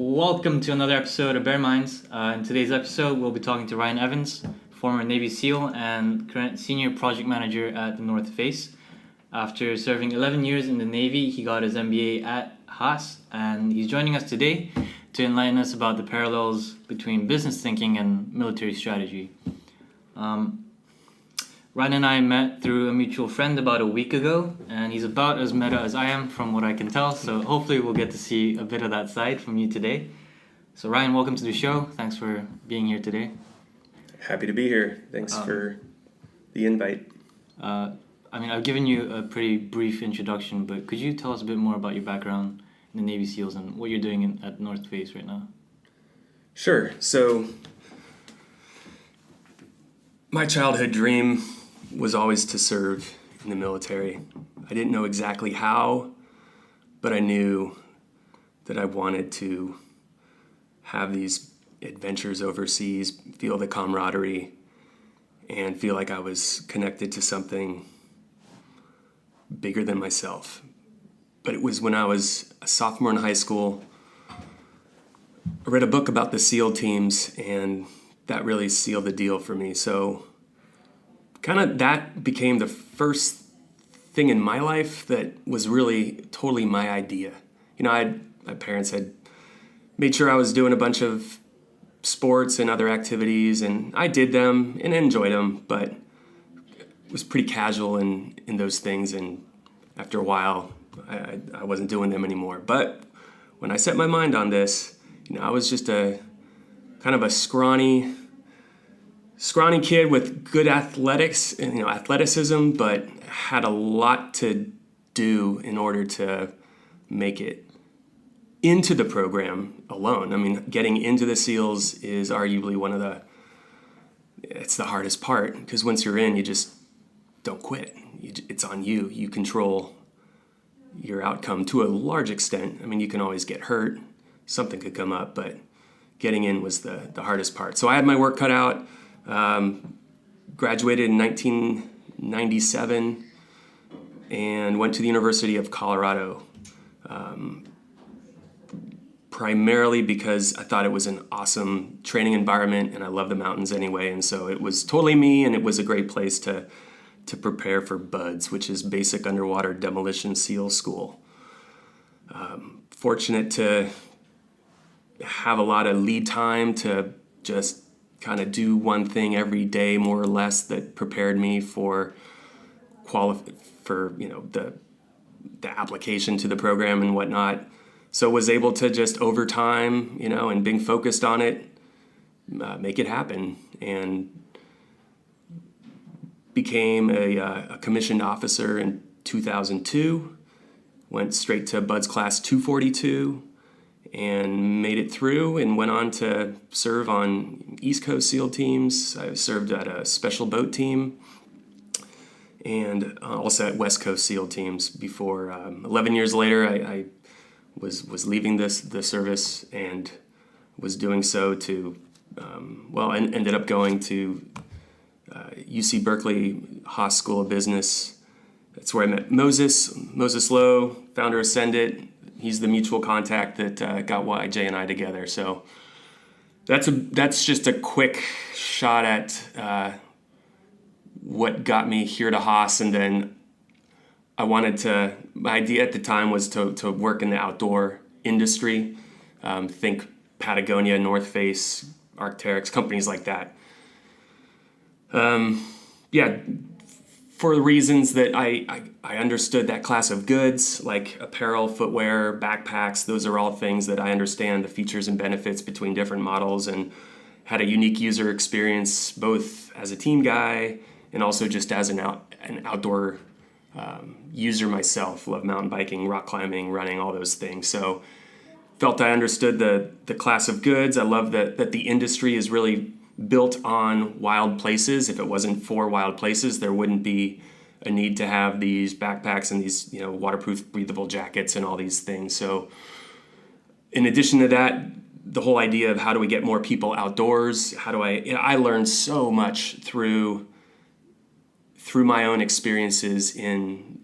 Welcome to another episode of Bear Minds. In today's episode, we'll be talking to Ryan Evans, former Navy SEAL and current senior project manager at the North Face. After serving 11 years in the Navy, he got his MBA at Haas, and he's joining us today to enlighten us about the parallels between business thinking and military strategy. Ryan and I met through a mutual friend about a week ago, and he's about as meta as I am from what I can tell, so hopefully we'll get to see a bit of that side from you today. So Ryan, welcome to the show. Thanks for being here today. Happy to be here. Thanks for the invite. I've given you a pretty brief introduction, but could you tell us a bit more about your background in the Navy SEALs and what you're doing at North Face right now? Sure. So my childhood dream was always to serve in the military. I didn't know exactly how, but I knew that I wanted to have these adventures overseas, feel the camaraderie, and feel like I was connected to something bigger than myself. But it was when I was a sophomore in high school, I read a book about the SEAL teams, and that really sealed the deal for me. So kind of that became the first thing in my life that was really totally my idea. You know, my parents had made sure I was doing a bunch of sports and other activities, and I did them and enjoyed them, but was pretty casual in those things, and after a while, I wasn't doing them anymore. But when I set my mind on this, I was just a kind of a scrawny kid with good athleticism, but had a lot to do in order to make it into the program alone. I mean, getting into the SEALs is arguably it's the hardest part, because once you're in, you just don't quit. It's on you. You control your outcome to a large extent. I mean, you can always get hurt. Something could come up, but getting in was the hardest part. So I had my work cut out. Graduated in 1997 and went to the University of Colorado, primarily because I thought it was an awesome training environment, and I love the mountains anyway, and so it was totally me, and it was a great place to prepare for BUDS, which is Basic Underwater Demolition SEAL School. Fortunate to have a lot of lead time to just kind of do one thing every day, more or less, that prepared me for the application to the program and whatnot. So was able to just over time, and being focused on it, make it happen, and became a commissioned officer in 2002. Went straight to BUDS Class 242. And made it through and went on to serve on East Coast SEAL teams. I served at a special boat team and also at West Coast SEAL teams before 11 years later I was leaving the service and was doing so to, and ended up going to UC Berkeley Haas School of Business. That's where I met Moses Lowe, founder of Send It. He's the mutual contact that got YJ and I together. So that's just a quick shot at what got me here to Haas. And then my idea at the time was to work in the outdoor industry. Think Patagonia, North Face, Arc'teryx, companies like that. For the reasons that I understood that class of goods, like apparel, footwear, backpacks, those are all things that I understand the features and benefits between different models, and had a unique user experience both as a team guy and also just as an outdoor user myself. Love mountain biking, rock climbing, running, all those things. So felt I understood the class of goods. I love that the industry is really built on wild places. If it wasn't for wild places, there wouldn't be a need to have these backpacks and these, waterproof, breathable jackets and all these things. So in addition to that, the whole idea of how do we get more people outdoors? I learned so much through my own experiences in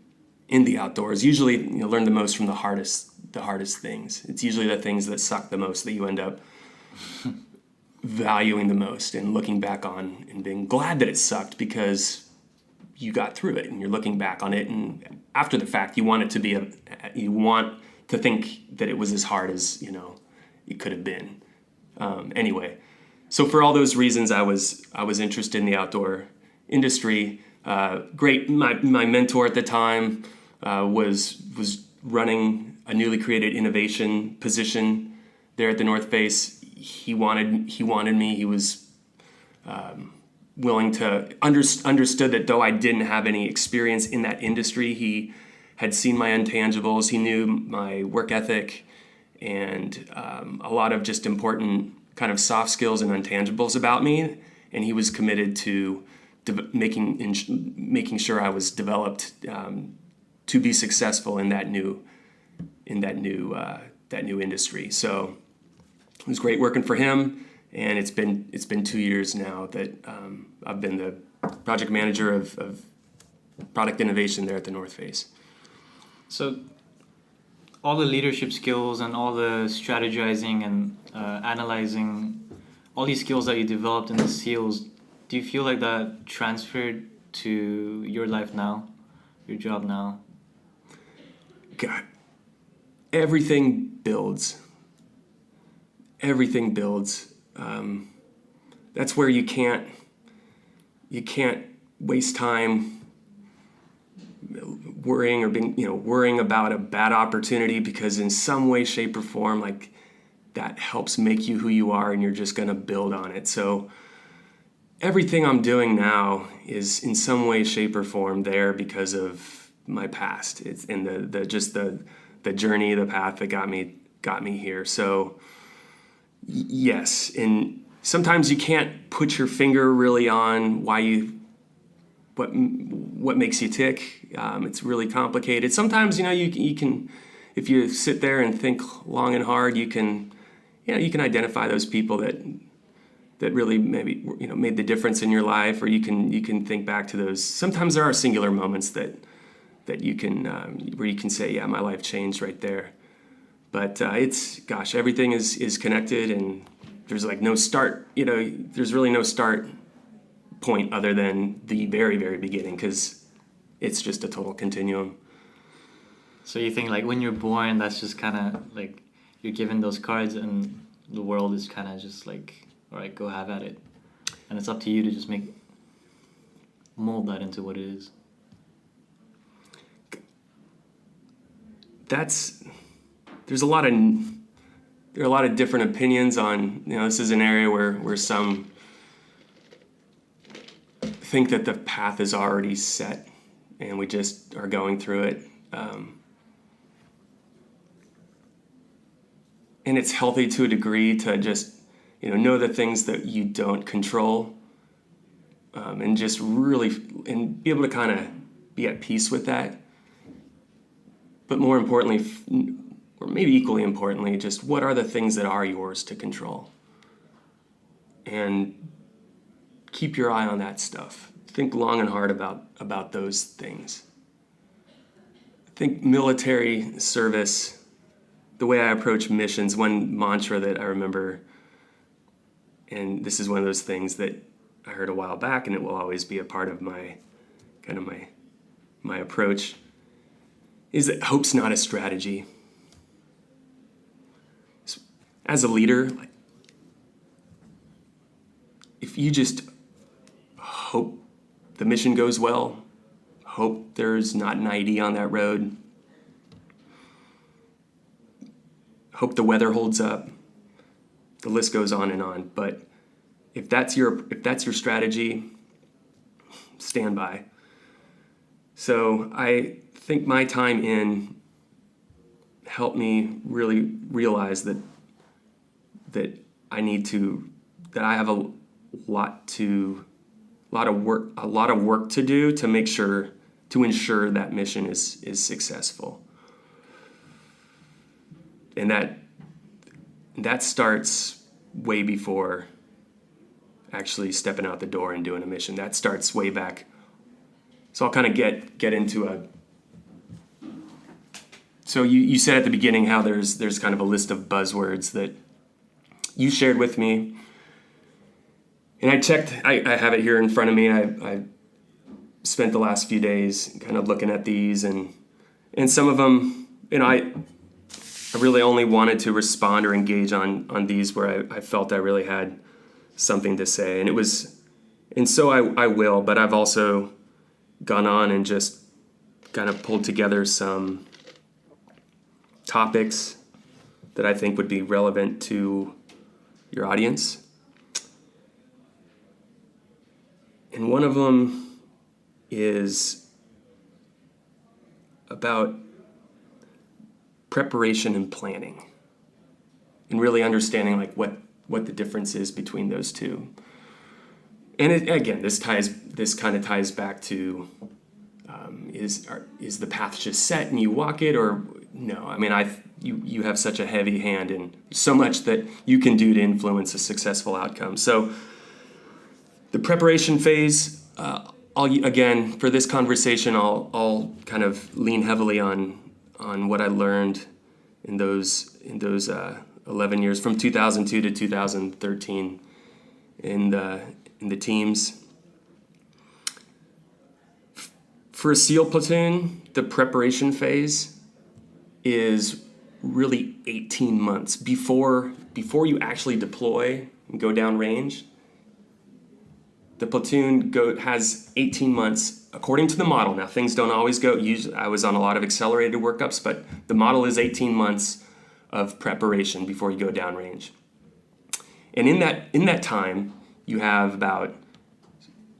the outdoors. Usually, learn the most from the hardest the hardest things. It's usually the things that suck the most that you end up valuing the most and looking back on and being glad that it sucked because you got through it and you're looking back on it, and after the fact you want to think that it was as hard as it could have been. Anyway, so for all those reasons, I was interested in the outdoor industry. Great. My mentor at the time was running a newly created innovation position there at the North Face. He wanted me. He was willing to understood that though I didn't have any experience in that industry, he had seen my intangibles. He knew my work ethic and a lot of just important kind of soft skills and intangibles about me, and he was committed to making sure I was developed to be successful in that new industry. So it was great working for him, and it's been 2 years now that I've been the project manager of product innovation there at the North Face. So all the leadership skills and all the strategizing and analyzing, all these skills that you developed in the SEALs, do you feel like that transferred to your life now, your job now? God, everything builds. Everything builds. That's where you can't waste time worrying about a bad opportunity, because in some way, shape, or form, like, that helps make you who you are, and you're just going to build on it. So everything I'm doing now is in some way, shape, or form there because of my past. It's in the journey, the path that got me here. So yes, and sometimes you can't put your finger really on what makes you tick. It's really complicated. Sometimes you can, if you sit there and think long and hard, you can identify those people that really maybe made the difference in your life, or you can think back to those. Sometimes there are singular moments that you can where you can say, yeah, my life changed right there. But everything is connected, and there's like no start. There's really no start point other than the very, very beginning, because it's just a total continuum. So you think like when you're born, that's just kind of like you're given those cards, and the world is kind of just like, all right, go have at it, and it's up to you to just mold that into what it is. There are a lot of different opinions on, this is an area where some think that the path is already set and we just are going through it. And it's healthy to a degree to just, know the things that you don't control, and just really, and be able to kind of be at peace with that. But more importantly, or maybe equally importantly, just what are the things that are yours to control? And keep your eye on that stuff. Think long and hard about those things. I think military service, the way I approach missions, one mantra that I remember, and this is one of those things that I heard a while back, and it will always be a part of my approach, is that hope's not a strategy. As a leader, if you just hope the mission goes well, hope there's not an ID on that road, hope the weather holds up, the list goes on and on. But if that's your strategy, stand by. So I think my time in helped me really realize that I have a lot of work to do to make sure to ensure that mission is successful. And that starts way before actually stepping out the door and doing a mission. That starts way back. So I'll kind of get into So you said at the beginning how there's kind of a list of buzzwords that you shared with me. And I checked, I have it here in front of me. I spent the last few days kind of looking at these, and some of them, I really only wanted to respond or engage on these where I felt I really had something to say. And so I will, but I've also gone on and just kind of pulled together some topics that I think would be relevant to your audience. And one of them is about preparation and planning, and really understanding like what the difference is between those two. And again, this kind of ties back to is the path just set and you walk it, or no? I mean, you have such a heavy hand and so much that you can do to influence a successful outcome. So the preparation phase, again, for this conversation, I'll kind of lean heavily on what I learned in those 11 years from 2002 to 2013 in the teams. For a SEAL platoon, the preparation phase is really 18 months before you actually deploy and go down range. The platoon has 18 months, according to the model. Now, things don't always go. Usually, I was on a lot of accelerated workups, but the model is 18 months of preparation before you go down range. And in that time, you have about,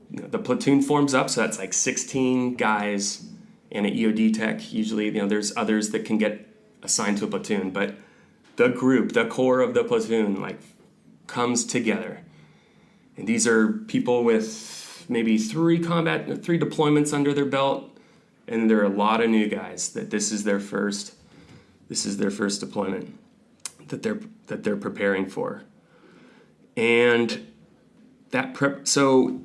the platoon forms up, so that's like 16 guys and an EOD tech. Usually, there's others that can get assigned to a platoon, but the group, the core of the platoon, like comes together. And these are people with maybe 3 deployments under their belt, and there are a lot of new guys that this is their first deployment that they're preparing for. And so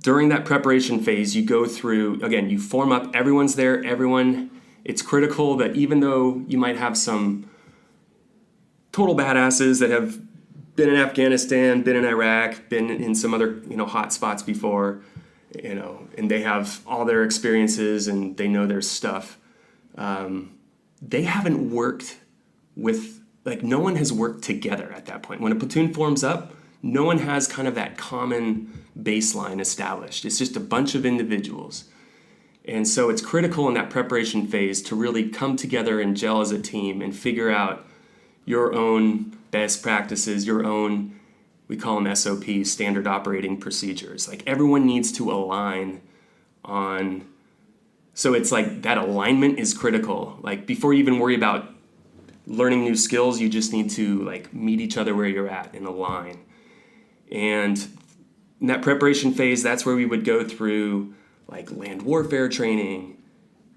during that preparation phase, you go through, again, you form up, everyone's there, it's critical that even though you might have some total badasses that have been in Afghanistan, been in Iraq, been in some other, hot spots before, and they have all their experiences and they know their stuff. They haven't worked with, no one has worked together at that point. When a platoon forms up, no one has kind of that common baseline established. It's just a bunch of individuals. And so it's critical in that preparation phase to really come together and gel as a team and figure out your own best practices, your own, we call them SOPs, standard operating procedures. Everyone needs to align on, so it's that alignment is critical. Before you even worry about learning new skills, you just need to meet each other where you're at and align. And in that preparation phase, that's where we would go through land warfare training,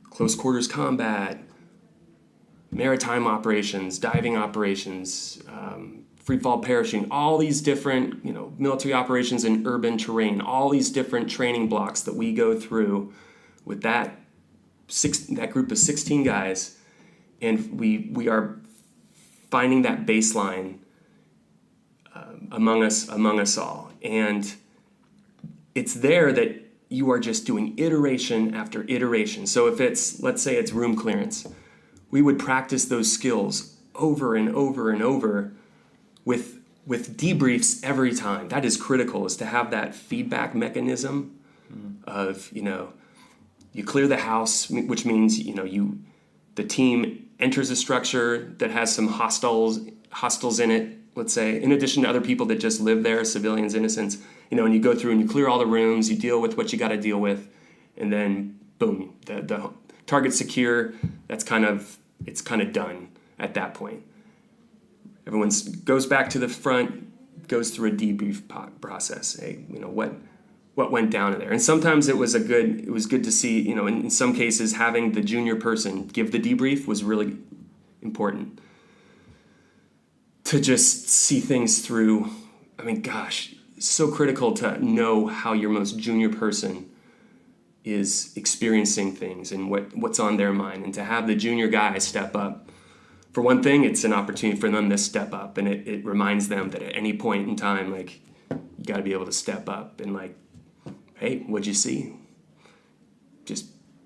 close quarters combat, maritime operations, diving operations, free fall parachuting, all these different, military operations in urban terrain, all these different training blocks that we go through with that group of 16 guys, and we are finding that baseline among us all. And it's there that you are just doing iteration after iteration. So if let's say it's room clearance, we would practice those skills over and over and over with debriefs every time. That is critical, is to have that feedback mechanism of, you clear the house, which means, the team enters a structure that has some hostiles in it, let's say, in addition to other people that just live there, civilians, innocents, and you go through and you clear all the rooms, you deal with what you got to deal with, and then boom, the target's secure. It's kind of done at that point. Everyone goes back to the front, goes through a debrief process. Hey, what went down in there? And sometimes it was good to see, in some cases, having the junior person give the debrief was really important to just see things through. I mean, gosh, so critical to know how your most junior person is experiencing things and what's on their mind. And to have the junior guy step up, for one thing, it's an opportunity for them to step up, and it reminds them that at any point in time, like, you got to be able to step up and, like, hey, what'd you see?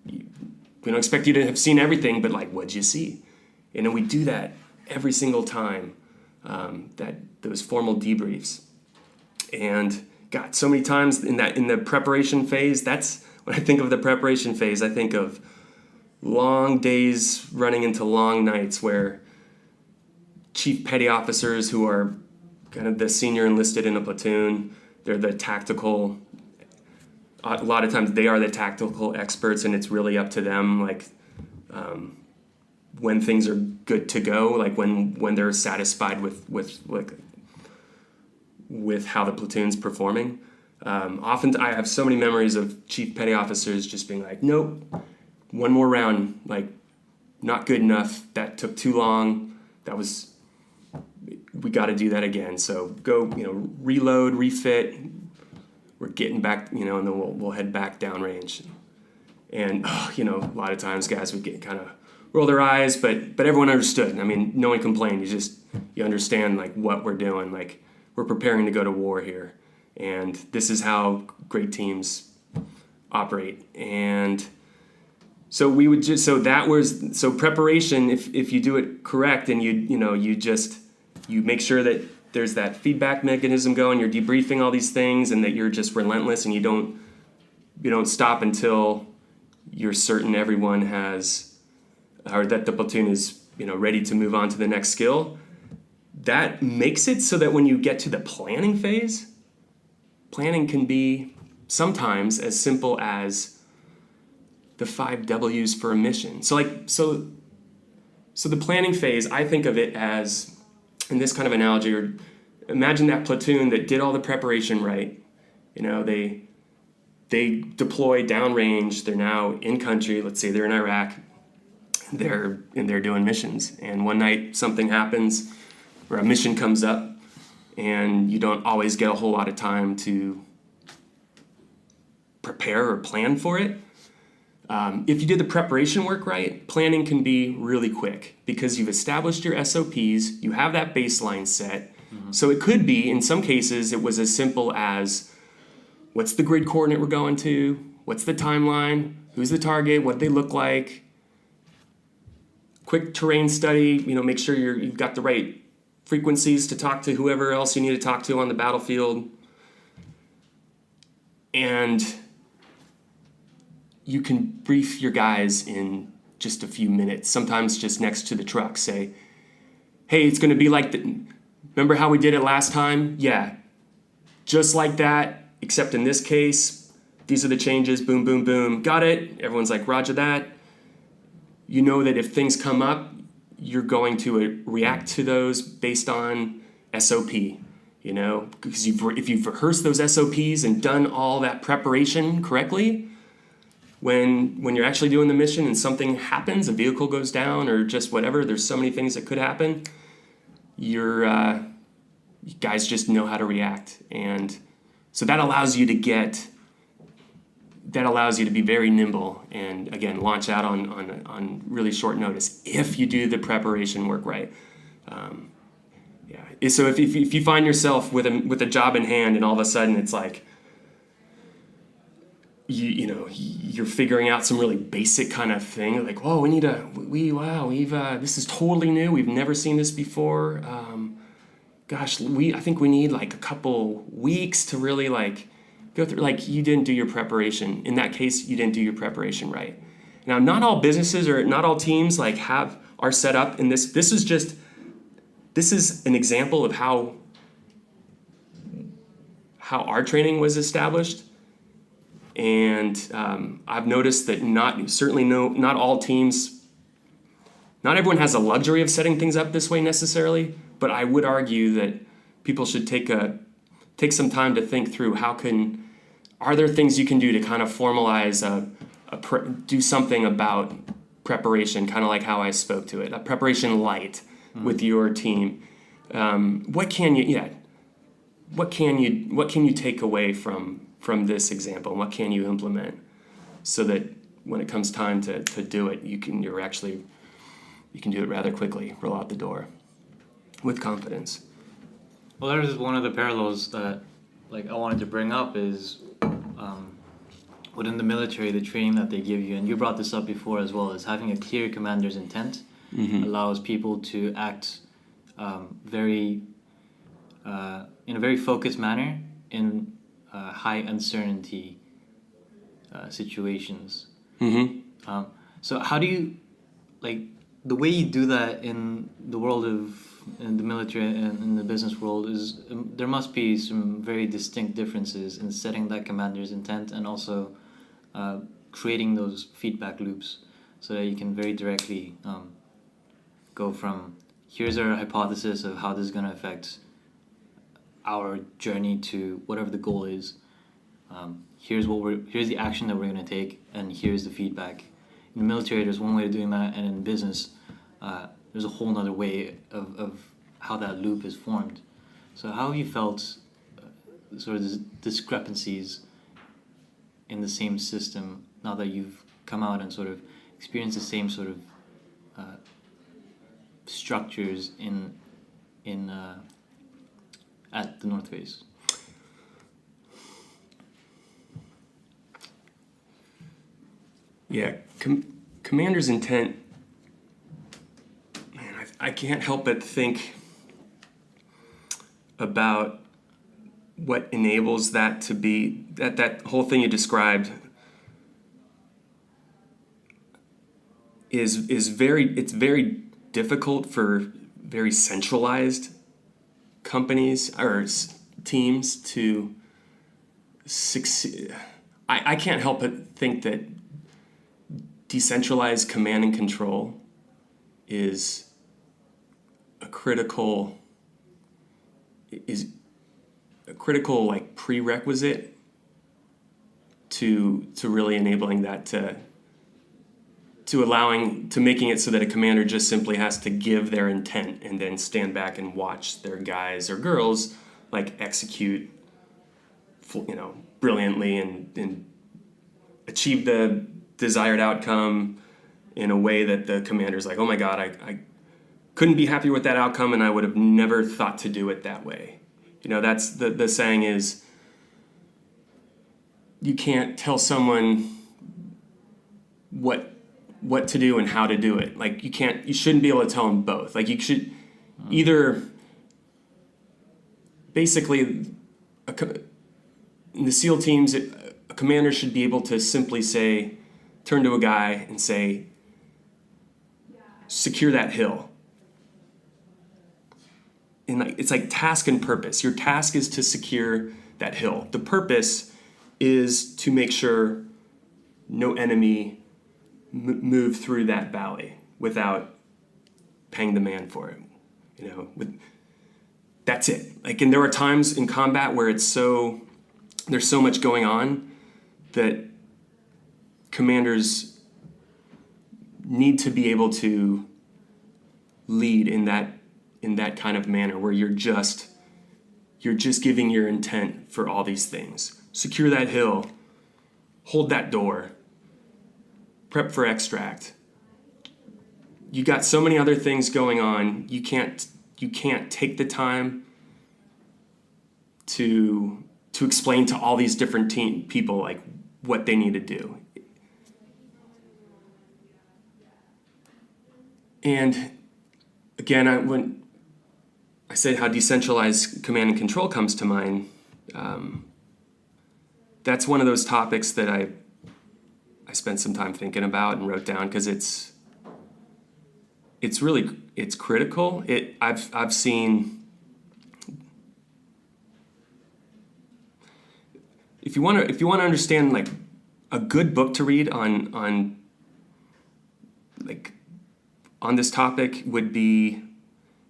We don't expect you to have seen everything, but, like, what'd you see? And then we do that every single time, those formal debriefs. And God, so many times in the preparation phase, when I think of the preparation phase, I think of long days running into long nights where chief petty officers who are kind of the senior enlisted in a platoon, they're the tactical, a lot of times they are the tactical experts, and it's really up to them, like, when things are good to go, like when they're satisfied with how the platoon's performing. Often I have so many memories of chief petty officers just being like, nope, one more round, like, not good enough. That took too long. We got to do that again. So go, reload, refit. We're getting back, and then we'll head back downrange. And, a lot of times guys would get kind of roll their eyes, but everyone understood. I mean, no one complained. You understand, like, what we're doing. Like, we're preparing to go to war here. And this is how great teams operate. And so we would so preparation, if you do it correct and you make sure that there's that feedback mechanism going, you're debriefing all these things, and that you're just relentless, and you don't stop until you're certain everyone has, or that the platoon is, ready to move on to the next skill. That makes it so that when you get to the planning phase, planning can be sometimes as simple as the 5 W's for a mission. So the planning phase, I think of it as, in this kind of analogy, or imagine that platoon that did all the preparation right. They deploy downrange. They're now in country. Let's say they're in Iraq. They're doing missions. And one night something happens, or a mission comes up, and you don't always get a whole lot of time to prepare or plan for it. If you did the preparation work right, planning can be really quick because you've established your SOPs, you have that baseline set. Mm-hmm. So it could be, in some cases, it was as simple as, what's the grid coordinate we're going to? What's the timeline? Who's the target? What they look like? Quick terrain study, make sure you've got the right frequencies to talk to whoever else you need to talk to on the battlefield. And you can brief your guys in just a few minutes, sometimes just next to the truck. Say, hey, it's going to be like remember how we did it last time? Yeah, just like that, except in this case, these are the changes, boom, boom, boom. Got it? Everyone's like, roger that. You know that if things come up, you're going to react to those based on SOP, because if you've rehearsed those SOPs and done all that preparation correctly, when you're actually doing the mission and something happens, a vehicle goes down or just whatever, there's so many things that could happen, you guys just know how to react. And so that allows you to be very nimble and, again, launch out on really short notice if you do the preparation work right. So if you find yourself with a job in hand and all of a sudden it's like you're figuring out some really basic kind of thing, like, whoa, this is totally new. We've never seen this before. I think we need like a couple weeks to really like go through, like, you didn't do your preparation. In that case, you didn't do your preparation right. Now, not all businesses or not all teams like are set up in this. This is an example of how our training was established. And I've noticed that not all teams, not everyone has the luxury of setting things up this way necessarily, but I would argue that people should take some time to think through are there things you can do to kind of formalize do something about preparation, kind of like how I spoke to it, a preparation light with your team. What can you take away from this example, and what can you implement? so that when it comes time to do it, you can do it rather quickly, roll out the door with confidence. Well, that is one of the parallels that I wanted to bring up is within the military, the training that they give you, and you brought this up before as well, is having a clear commander's intent allows people to act in a very focused manner in high uncertainty situations. So how do you, the way you do that in the military and in the business world is there must be some very distinct differences in setting that commander's intent and also creating those feedback loops so that you can very directly go from here's our hypothesis of how this is going to affect our journey to whatever the goal is. Here's the action that we're going to take, and here's the feedback. In the military, there's one way of doing that, and in business, there's a whole other way of how that loop is formed. So how have you felt sort of the discrepancies in the same system now that you've come out and sort of experienced the same sort of structures at the North Face? Yeah, commander's intent, man, I can't help but think about what enables that to be, that whole thing you described is very difficult for very centralized companies or teams to succeed. I can't help but think that decentralized command and control is a critical prerequisite to really enabling that to making it so that a commander just simply has to give their intent and then stand back and watch their guys or girls execute brilliantly and achieve the desired outcome in a way that the commander's like, oh my God, I couldn't be happier with that outcome, and I would have never thought to do it that way. That's the saying is, you can't tell someone what to do and how to do it. You shouldn't be able to tell them both. You should either, basically, in the SEAL teams, a commander should be able to simply turn to a guy and say, secure that hill. And it's like task and purpose. Your task is to secure that hill. The purpose is to make sure no enemy move through that valley without paying the man for it. That's it. And there are times in combat where there's so much going on that commanders need to be able to lead in that kind of manner where you're just giving your intent for all these things. Secure that hill, hold that door, prep for extract. You got so many other things going on. You can't take the time to explain to all these different people what they need to do. And again, when I say how decentralized command and control comes to mind, that's one of those topics that I spent some time thinking about and wrote down because it's critical. I've seen, if you want to understand a good book to read on this topic would be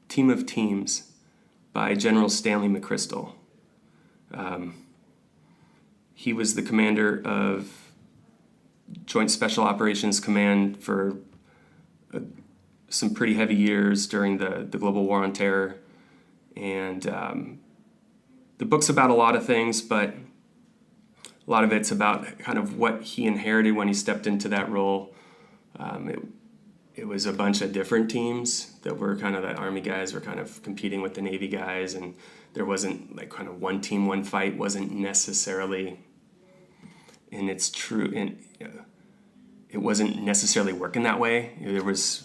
Team of Teams by General Stanley McChrystal. He was the commander of Joint Special Operations Command for some pretty heavy years during the Global War on Terror. And the book's about a lot of things, but A lot of it's about kind of what he inherited when he stepped into that role. It was a bunch of different teams that were kind of, the Army guys were kind of competing with the Navy guys, and there wasn't like kind of one team, one fight wasn't necessarily, and it's true, and it wasn't necessarily working that way. There was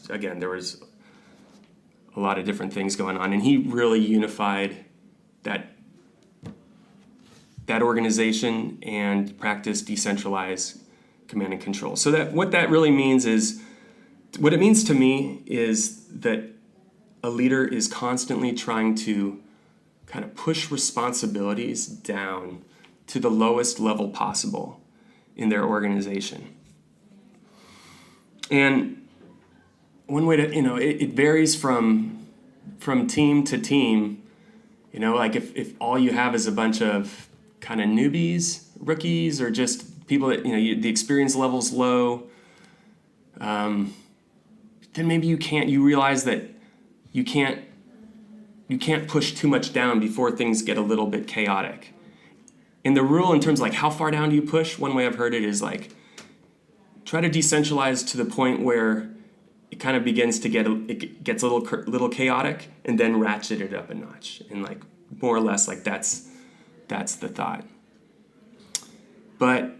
a lot of different things going on, and he really unified that organization and practiced decentralized command and control. So that what that really means is, what it means to me is that a leader is constantly trying to kind of push responsibilities down to the lowest level possible in their organization. And one way to, it varies from team to team. Like if all you have is a bunch of kind of newbies, rookies, or just people that, the experience level's low, then maybe you realize that you can't push too much down before things get a little bit chaotic. And the rule in terms of like how far down do you push, one way I've heard it is like, try to decentralize to the point where it kind of begins to it gets a little chaotic, and then ratchet it up a notch. And like more or less like that's the thought. But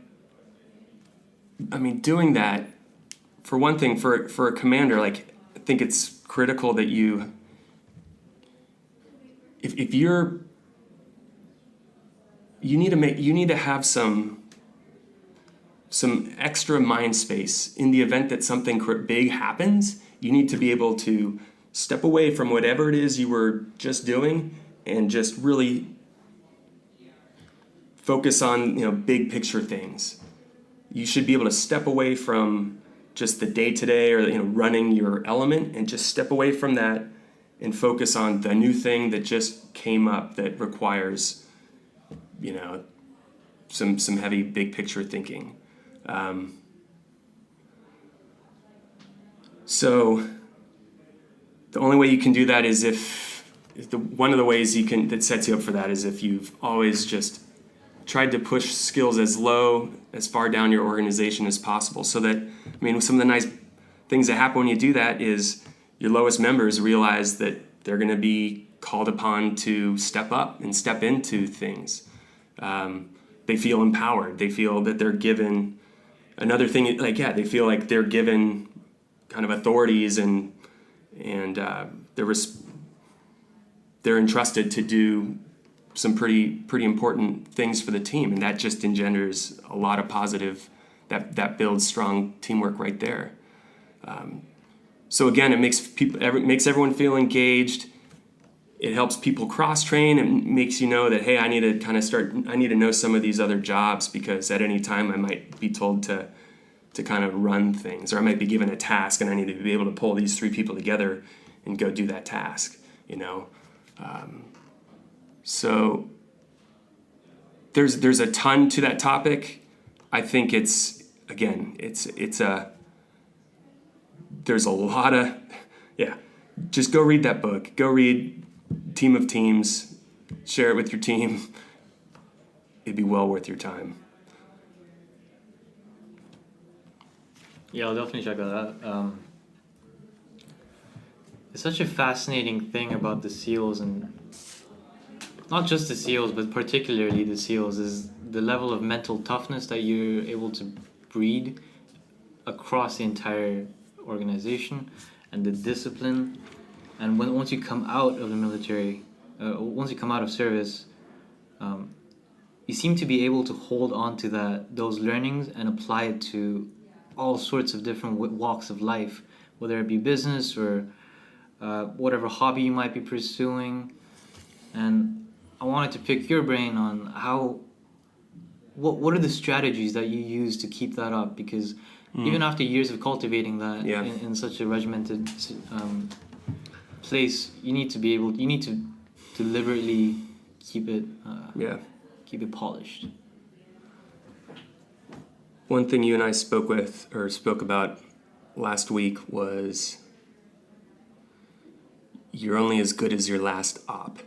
I mean, doing that, for one thing, for a commander, like I think it's critical that you, if you need to have some extra mind space in the event that something big happens. You need to be able to step away from whatever it is you were just doing and just really focus on, big picture things. You should be able to step away from just the day-to-day or, running your element, and just step away from that and focus on the new thing that just came up that requires, some heavy big picture thinking. So the only way you can do that is one of the ways that sets you up for that is if you've always just tried to push skills as far down your organization as possible. So that, some of the nice things that happen when you do that is your lowest members realize that they're going to be called upon to step up and step into things. They feel empowered. They feel that they're given another thing, they feel like they're given kind of authorities and they're entrusted to do some pretty important things for the team, and that just engenders a lot of positive, that builds strong teamwork right there. So again, it makes everyone feel engaged. It helps people cross-train. It makes you know that, hey, I need to know some of these other jobs, because at any time I might be told to kind of run things, or I might be given a task and I need to be able to pull these three people together and go do that task, So there's a ton to that topic. I think there's a lot of, just go read that book. Go read Team of Teams, share it with your team. It'd be well worth your time. Yeah, I'll definitely check that out. It's such a fascinating thing about the SEALs, and not just the SEALs, but particularly the SEALs, is the level of mental toughness that you're able to breed across the entire organization, and the discipline. And once you come out of the military, once you come out of service, you seem to be able to hold on to those learnings and apply it to all sorts of different walks of life, whether it be business or whatever hobby you might be pursuing. And I wanted to pick your brain on what are the strategies that you use to keep that up, because even after years of cultivating that in such a regimented place, you need to deliberately keep it polished. One thing you and I spoke about last week was, you're only as good as your last op.